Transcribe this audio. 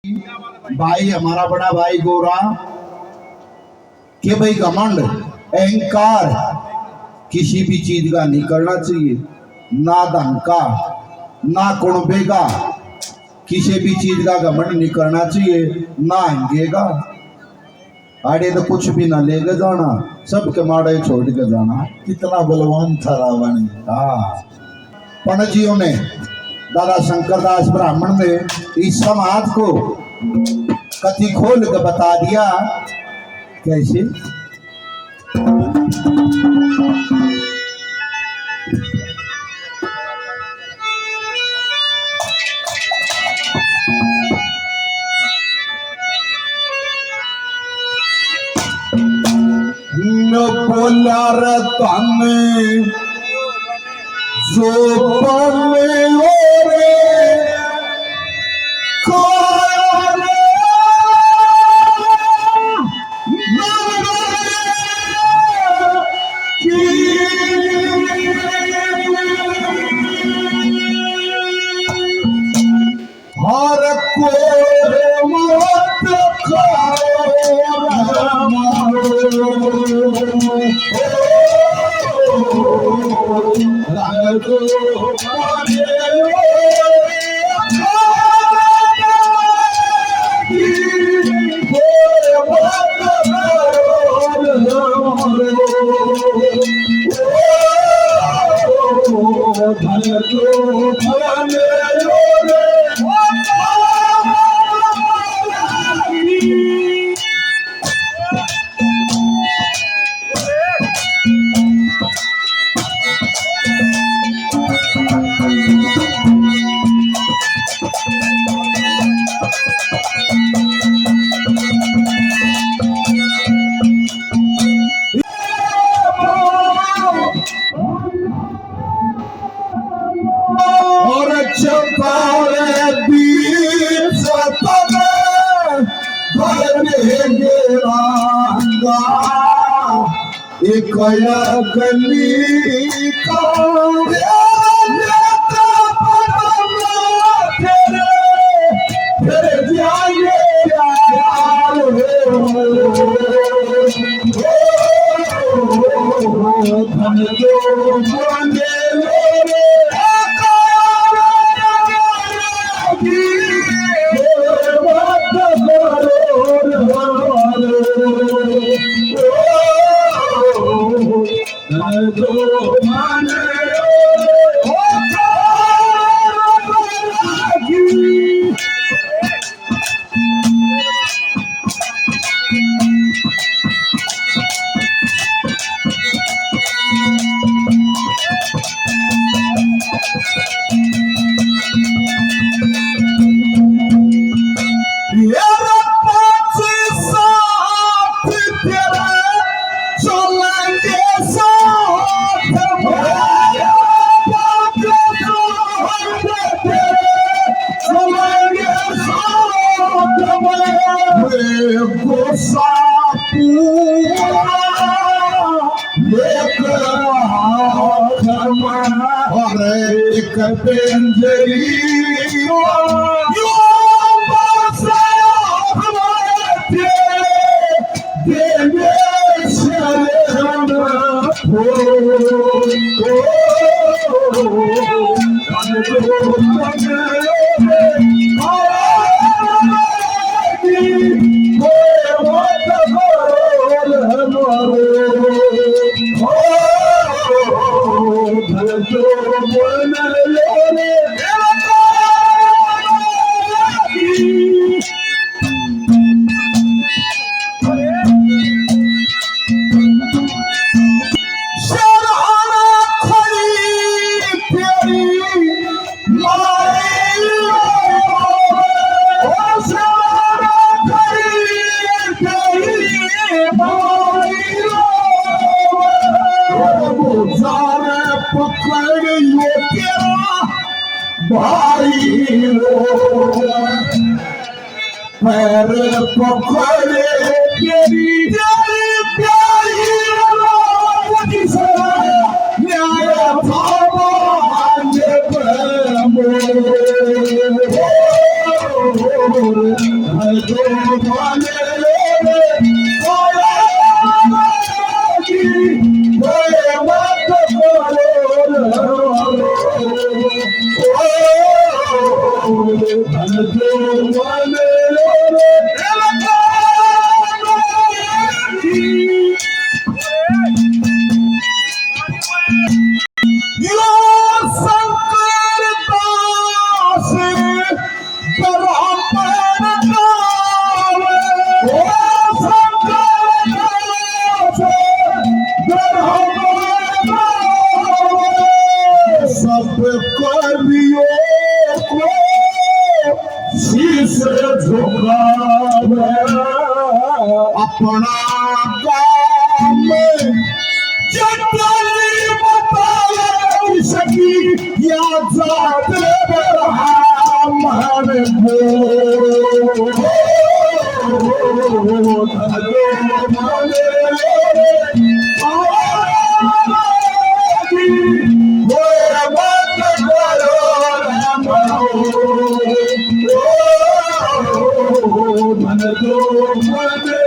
भाई हमारा बड़ा भाई गोरा कि भाई घमंड अहंकार किसी भी चीज का नहीं करना चाहिए, ना धन का ना कुणबे का, किसी भी चीज का घमंड नहीं करना चाहिए, ना हंगेगा आड़े तो कुछ भी ना लेके जाना, सबके माड़े छोड़ के जाना। कितना बलवान था रावण। हाँ, पणजियों ने दादा शंकरदास ब्राह्मण ने इस समाज को कथी खोल के बता दिया। कैसे? न बोला रतन जो बने ओरे हर को मत गली का सब कवियों को शीश झुकावे अपना काम जटली बतावे सकी या जात हमार धन